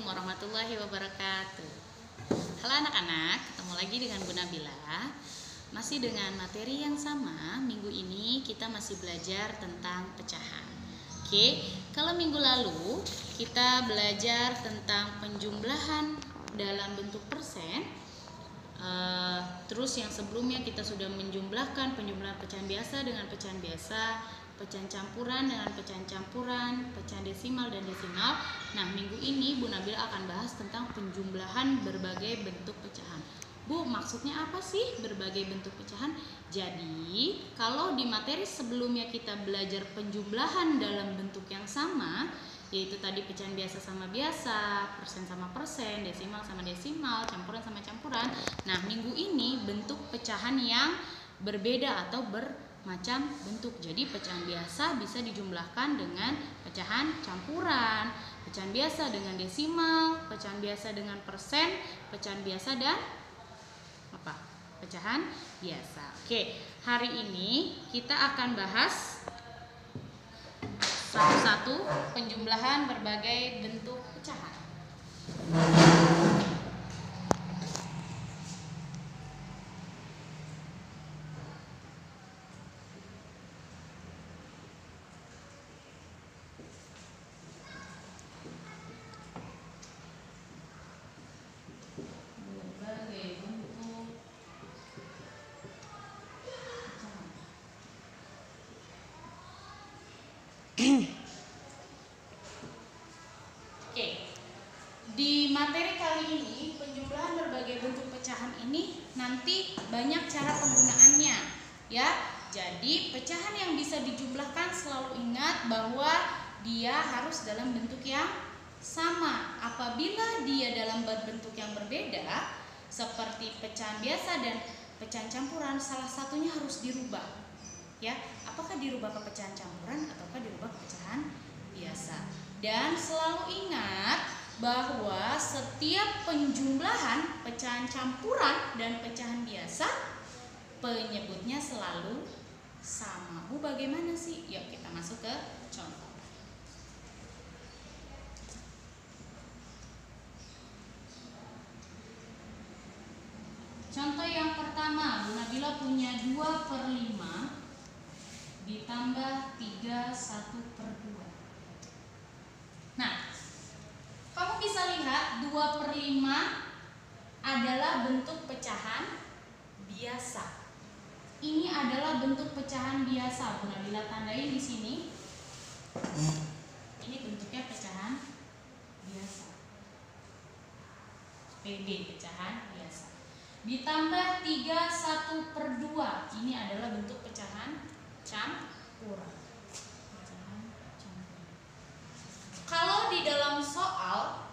warahmatullahi wabarakatuh. Halo anak-anak, ketemu lagi dengan Bu Nabila. Masih dengan materi yang sama. Minggu ini kita masih belajar tentang pecahan. Oke, kalau minggu lalu kita belajar tentang penjumlahan dalam bentuk persen. Terus yang sebelumnya kita sudah menjumlahkan penjumlahan pecahan biasa dengan pecahan biasa, pecahan campuran dengan pecahan campuran, pecahan desimal dan desimal. Nah, minggu ini Bu Nabila akan bahas tentang penjumlahan berbagai bentuk pecahan. Bu, maksudnya apa sih berbagai bentuk pecahan? Jadi, kalau di materi sebelumnya kita belajar penjumlahan dalam bentuk yang sama, yaitu tadi pecahan biasa sama biasa, persen sama persen, desimal sama desimal, campuran sama campuran. Nah, minggu ini bentuk pecahan yang berbeda atau macam bentuk. Jadi pecahan biasa bisa dijumlahkan dengan pecahan campuran, pecahan biasa dengan desimal, pecahan biasa dengan persen, pecahan biasa dan pecahan biasa. Oke, hari ini kita akan bahas satu-satu penjumlahan berbagai bentuk pecahan. Oke, di materi kali ini penjumlahan berbagai bentuk pecahan ini nanti banyak cara penggunaannya, ya. Jadi pecahan yang bisa dijumlahkan selalu ingat bahwa dia harus dalam bentuk yang sama. Apabila dia dalam bentuk yang berbeda, seperti pecahan biasa dan pecahan campuran, salah satunya harus dirubah. Ya, apakah dirubah ke pecahan campuran ataukah dirubah ke pecahan biasa? Dan selalu ingat bahwa setiap penjumlahan pecahan campuran dan pecahan biasa penyebutnya selalu sama. Bu, bagaimana sih? Yuk kita masuk ke contoh. Contoh yang pertama, Bu Nabila punya 2/5 ditambah 3 1/2. Nah, kamu bisa lihat 2/5 adalah bentuk pecahan biasa. Ini adalah bentuk pecahan biasa. Bu Nabila tandain di sini. Ini bentuknya pecahan biasa. PD pecahan biasa. Ditambah 3 1/2. Ini adalah bentuk pecahan campuran. Kalau di dalam soal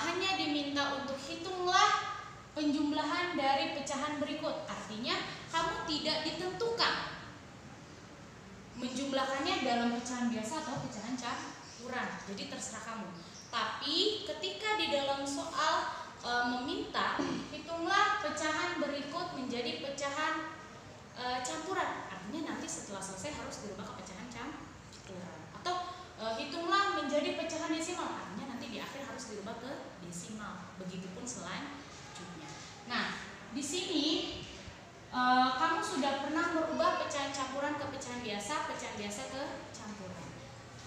hanya diminta untuk hitunglah penjumlahan dari pecahan berikut, artinya kamu tidak ditentukan menjumlahkannya dalam pecahan biasa atau pecahan campuran, jadi terserah kamu. Tapi ketika di dalam soal meminta hitunglah pecahan berikut menjadi pecahan campuran, artinya nanti setelah selesai harus dirubah ke pecahan campuran. Atau hitunglah menjadi pecahan desimal, artinya nanti di akhir harus dirubah ke desimal. Begitupun selanjutnya. Nah, di sini kamu sudah pernah merubah pecahan campuran ke pecahan biasa ke campuran.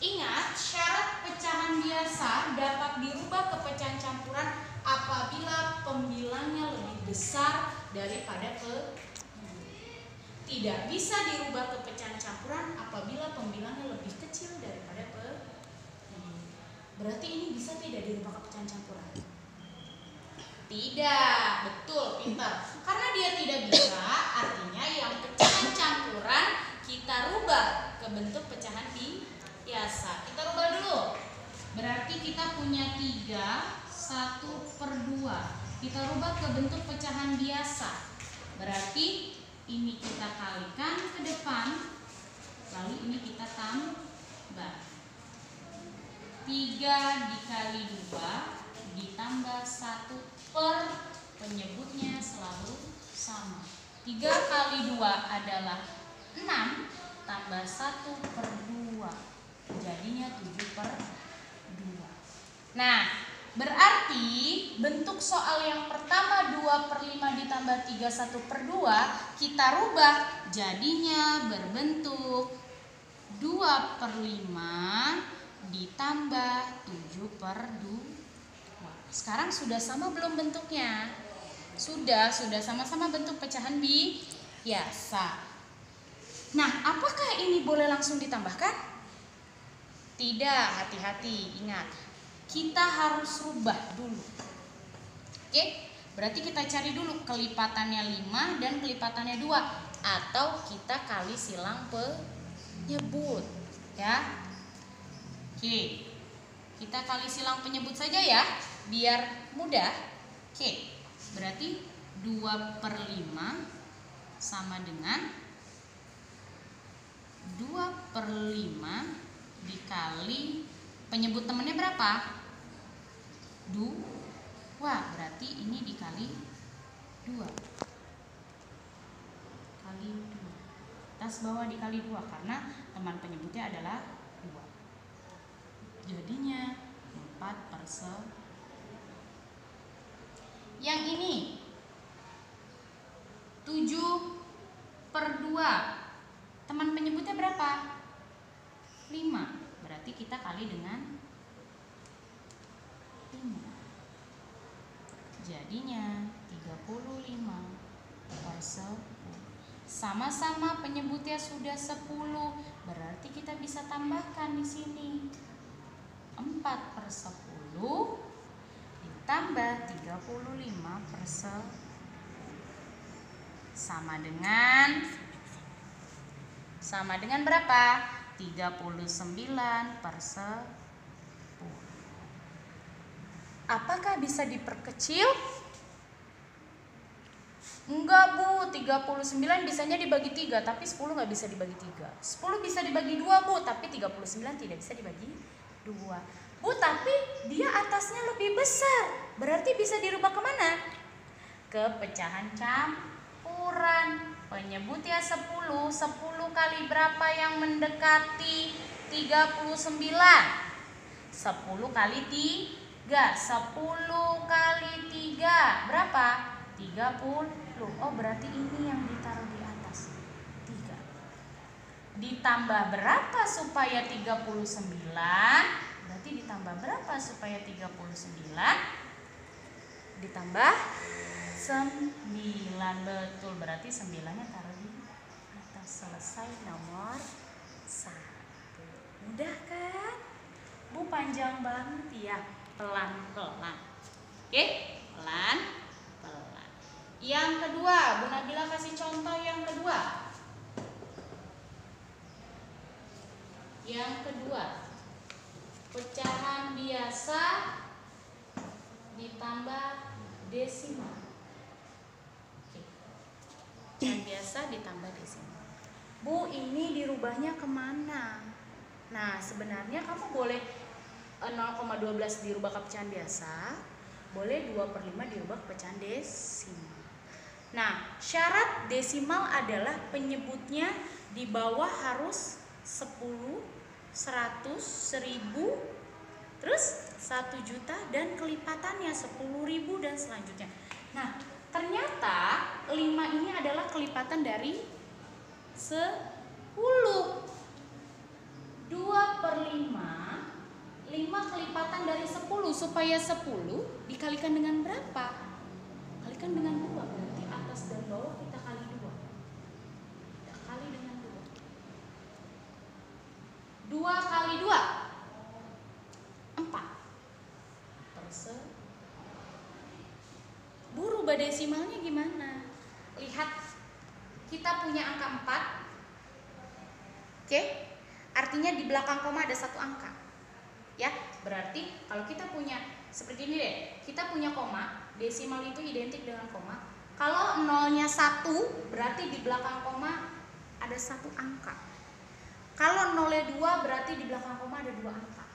Ingat, syarat pecahan biasa dapat dirubah ke pecahan campuran apabila pembilangnya lebih besar daripada tidak bisa dirubah ke pecahan campuran apabila pembilangnya lebih kecil daripada berarti ini bisa tidak dirubah ke pecahan campuran? Tidak, betul, pintar. Karena dia tidak bisa, artinya yang pecahan campuran kita rubah ke bentuk pecahan biasa. Kita rubah dulu. Berarti kita punya 3 1/2. Kita rubah ke bentuk pecahan biasa. Berarti ini kita kalikan ke depan, lalu ini kita tambah. 3 dikali 2 ditambah 1 per penyebutnya selalu sama. 3 kali 2 adalah 6 tambah 1/2, jadinya 7/2. Nah, Berarti bentuk soal yang pertama 2/5 ditambah 3 1/2 kita rubah jadinya berbentuk 2/5 ditambah 7/2. Sekarang sudah sama belum bentuknya? Sudah sama-sama bentuk pecahan biasa. Nah, apakah ini boleh langsung ditambahkan? Tidak, hati-hati, ingat. Kita harus rubah dulu. Oke, berarti kita cari dulu kelipatannya 5 dan kelipatannya 2. Atau kita kali silang penyebut. Ya. Oke, kita kali silang penyebut saja ya, biar mudah. Oke, berarti 2/5 sama dengan 2/5 dikali penyebut temannya berapa? 2. Berarti ini dikali 2. Kali 2. Atas bawah dikali 2 karena teman penyebutnya adalah 2. Jadinya 4/10. Yang ini 7/2. Teman penyebutnya berapa? 5. Berarti kita kali dengan 5. Jadinya 35/10. Sama-sama penyebutnya sudah 10. Berarti kita bisa tambahkan di sini. 4/10 ditambah 35/10 sama dengan berapa? 39/10. Apakah bisa diperkecil? Enggak, Bu. 39 bisanya dibagi 3, tapi 10 nggak bisa dibagi 3. 10 bisa dibagi 2, Bu, tapi 39 tidak bisa dibagi 2. Bu, tapi dia atasnya lebih besar. Berarti bisa dirubah kemana? Ke pecahan campuran. Penyebutnya 10. 10 kali berapa yang mendekati 39? 10 kali 3. 10 kali 3 berapa? 30. Oh, berarti ini yang ditaruh di atas. 3. Ditambah berapa supaya 39? Berarti ditambah berapa supaya 39? Ditambah 9. Betul, berarti 9-nya taruh di atas. Selesai nomor 1. Mudah kan? Bu, panjang banget ya. Pelan-pelan. Oke, pelan-pelan. Yang kedua, Bu Nabila kasih contoh yang kedua. Yang kedua, pecahan biasa ditambah desimal. Oke. Pecahan biasa ditambah desimal. Bu, ini dirubahnya kemana? Nah, sebenarnya kamu boleh 0,12 dirubah ke pecahan biasa, boleh 2/5 dirubah ke pecahan desimal. Nah, syarat desimal adalah penyebutnya di bawah harus 10, 100, 1000, terus 1 juta dan kelipatannya 10.000 dan selanjutnya. Nah, ternyata 5 ini adalah kelipatan dari 10. 2/5, 5 kelipatan dari 10. Supaya 10 dikalikan dengan berapa? Kalikan dengan 2. Berarti atas dan bawah kita kali 2. Kita kali dengan 2. 2 kali 2 4. Bu, rubah desimalnya gimana? Lihat, kita punya angka 4. Oke? Artinya di belakang koma ada 1 angka. Ya, berarti kalau kita punya seperti ini deh. Kita punya koma, desimal itu identik dengan koma. Kalau nolnya 1, berarti di belakang koma ada 1 angka. Kalau nolnya 2, berarti di belakang koma ada 2 angka.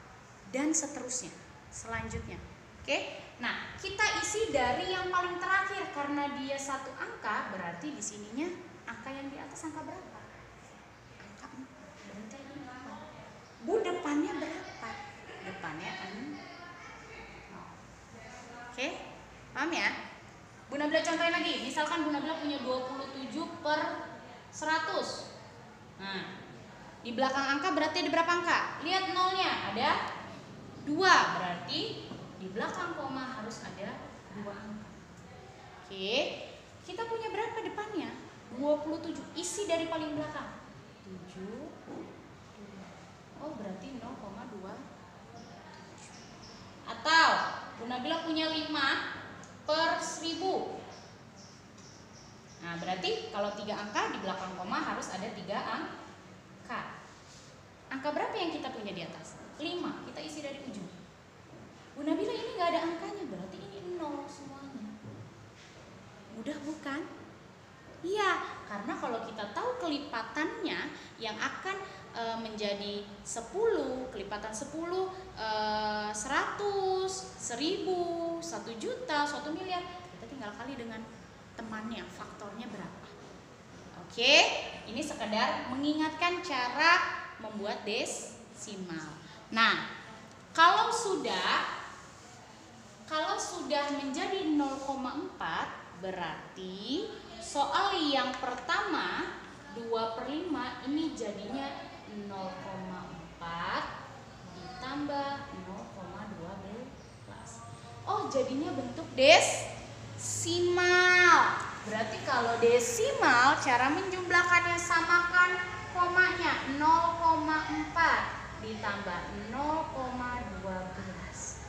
Dan seterusnya, selanjutnya. Oke? Nah, kita isi dari yang paling terakhir. Karena dia 1 angka, berarti di sininya angka yang di atas angka berapa? Angka 4. Berarti ini 4. Bu, depannya berapa? Depannya 6. Paham ya? Bu Nabila contohin lagi. Misalkan Bu Nabila punya 27/100. Nah, di belakang angka berarti ada berapa angka? Lihat nolnya, ada 2. Berarti di belakang koma harus ada 2 angka. Oke, kita punya berapa depannya? 27. Isi dari paling belakang 7. Oh, berarti 0,2. Atau Bu Nabila punya 5/1000. Nah, berarti kalau 3 angka di belakang koma harus ada 3 angka. Angka berapa yang kita punya di atas? 5. Kita isi dari ujung. Bu Nabila ini nggak ada angkanya, berarti ini 0 semuanya. Mudah bukan? Iya, karena kalau kita tahu kelipatannya yang akan menjadi 10, kelipatan 10, 100, 1000, 1 juta, 1 miliar, kita tinggal kali dengan temannya, faktornya berapa. Oke, ini sekedar mengingatkan cara membuat desimal. Nah, kalau sudah menjadi 0,4, berarti soal yang pertama 2/5 ini jadinya 0,4 ditambah 0,12. Oh, jadinya bentuk desimal. Berarti kalau desimal cara menjumlahkannya samakan komanya 0,4 ditambah 0,12.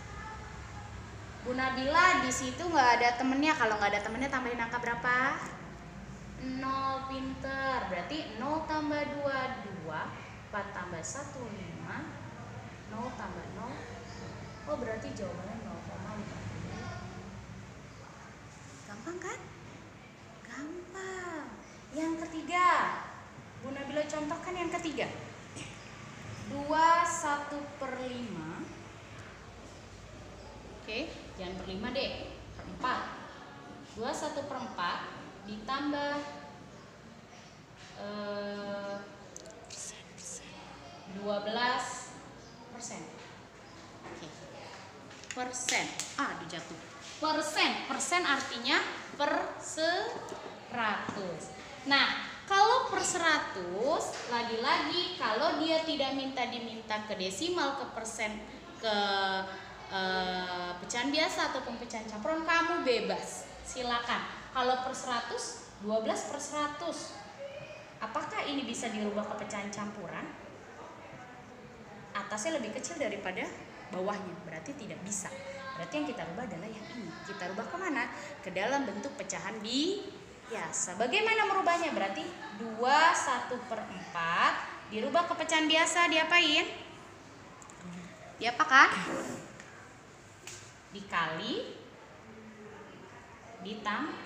Bu Nabila di situ nggak ada temennya. Kalau nggak ada temennya tambahin angka berapa? 0. Pinter. Berarti 0 tambah 2 2, 4 tambah 1 5, 0 tambah 0. Oh, berarti jawabannya 0,40. Gampang kan? Gampang. Yang ketiga, Bu Nabila contohkan yang ketiga. 21/5. Oke, jangan per 5 deh, per 4. 21/4 ditambah 12%. Oke. Persen. Dijatuh. Persen artinya per 100. Nah, kalau per 100, lagi-lagi kalau dia tidak diminta ke desimal, ke persen, ke pecahan biasa ataupun pecahan campuran, kamu bebas, silakan. Kalau per 100, 12/100. Apakah ini bisa dirubah ke pecahan campuran? Atasnya lebih kecil daripada bawahnya, berarti tidak bisa. Berarti yang kita rubah adalah yang ini. Kita rubah kemana? Ke dalam bentuk pecahan biasa. Bagaimana merubahnya? Berarti 21/4 dirubah ke pecahan biasa, diapain? Diapakan? Dikali, ditambah.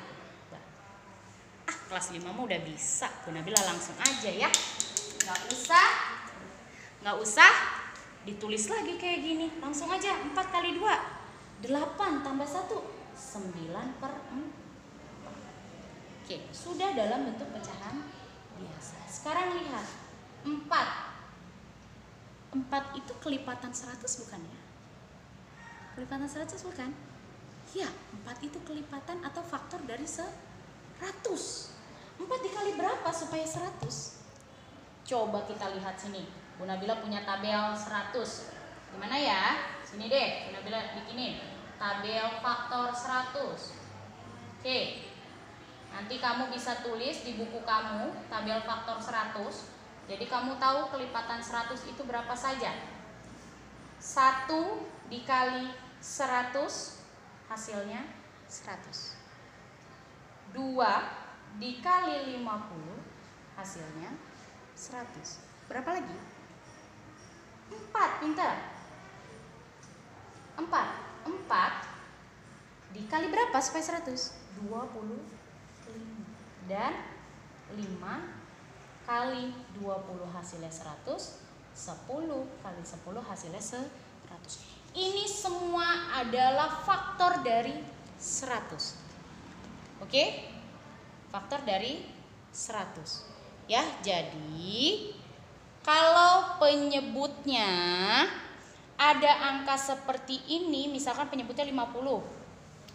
Kelas 5 mah udah bisa. Bu Nabila langsung aja ya. Nggak usah ditulis lagi kayak gini. Langsung aja 4 kali 2, 8 tambah 1, 9/4. Oke, sudah dalam bentuk pecahan biasa. Sekarang lihat 4 itu kelipatan 100 bukan ya? Kelipatan 100 bukan? Ya, 4 itu kelipatan atau faktor dari 100. 4 dikali berapa supaya 100? Coba kita lihat sini. Bu Nabila punya tabel 100. Gimana ya? Sini deh, Bu Nabila bikinin tabel faktor 100. Oke. Nanti kamu bisa tulis di buku kamu tabel faktor 100. Jadi kamu tahu kelipatan 100 itu berapa saja? 1 dikali 100 hasilnya 100. 2 dikali 50 hasilnya 100. Berapa lagi? 4, pintar. 4 dikali berapa supaya 100? 25. Dan 5 kali 20 hasilnya 100. 10 kali 10 hasilnya 100. Ini semua adalah faktor dari 100. Oke? Faktor dari 100. Ya, jadi kalau penyebutnya ada angka seperti ini, misalkan penyebutnya 50.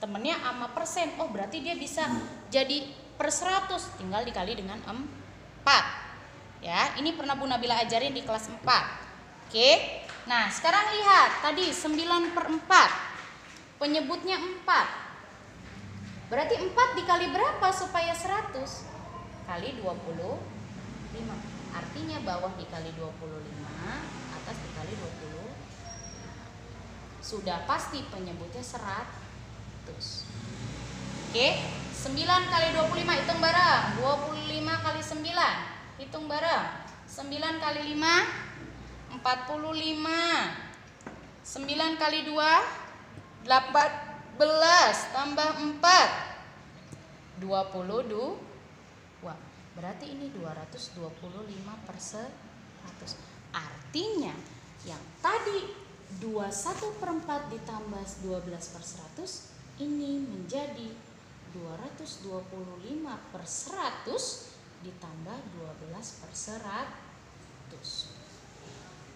temennya sama persen. Oh berarti dia bisa jadi per 100, tinggal dikali dengan 4. Ya, ini pernah Bu Nabila ajarin di kelas 4. Oke. Nah, sekarang lihat tadi 9/4. Penyebutnya 4. Berarti 4 dikali berapa supaya 100? Kali 25. Artinya bawah dikali 25, atas dikali 20. Sudah pasti penyebutnya 100. Oke, 9 kali 25 hitung bareng. 25 kali 9. Hitung bareng. 9 kali 5 45. 9 kali 2 18 tambah 4 22. Berarti ini 225/100. Artinya yang tadi 21/4 ditambah 12/100 ini menjadi 225/100 ditambah 12/100.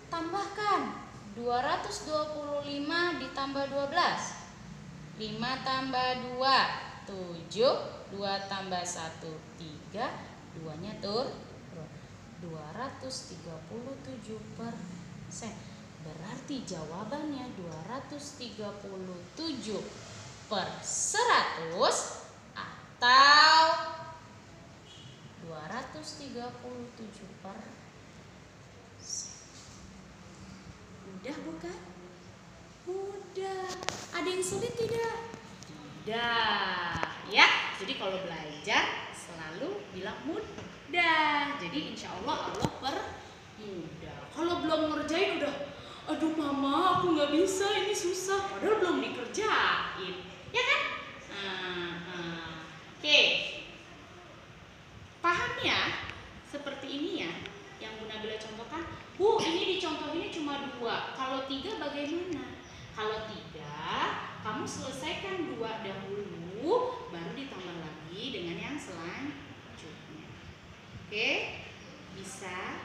Tambahkan 225 ditambah 12. 5 tambah 2 7. 2 tambah 1 3. 2-nya turun 237%. Berarti jawabannya 237/100 atau 237%. Mudah bukan? Mudah. Ada yang sulit tidak? Tidak. Ya, jadi kalau belajar selalu bilang mudah. Jadi insya Allah Allah permudah. Kalau belum ngerjain udah, aduh mama aku nggak bisa, ini susah. Padahal belum dikerjain, ya kan? Oke. Paham ya? Seperti ini ya, yang Bu Nabila contohkan. Bu, ini dicontohinnya cuma 2. Kalau 3 bagaimana? Kalau 3, kamu selesaikan 2 dahulu, baru ditambah lagi dengan yang selanjutnya. Oke? Bisa?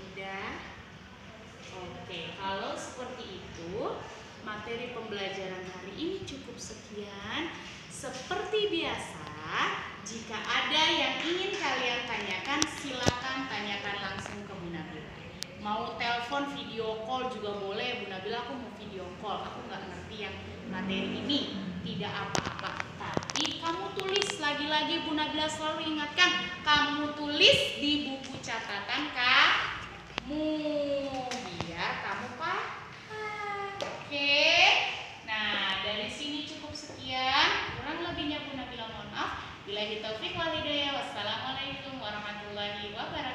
Udah? Oke, kalau seperti itu, materi pembelajaran hari ini cukup sekian. Seperti biasa, jika ada yang ingin kalian tanyakan, silakan tanyakan langsung ke Bu Nabila. Mau telepon, video call juga boleh. Bu Nabila, aku mau video call, aku nggak ngerti yang materi ini. Tidak apa-apa. Tapi kamu tulis, lagi-lagi Bu Nabila selalu ingatkan, kamu tulis di buku catatan kamu, biar kamu paham. Oke. Nah, dari sini cukup sekian. Kurang lebihnya Bu Nabila mohon maaf. Billahi taufiq wal hidayah. Wassalamualaikum warahmatullahi wabarakatuh.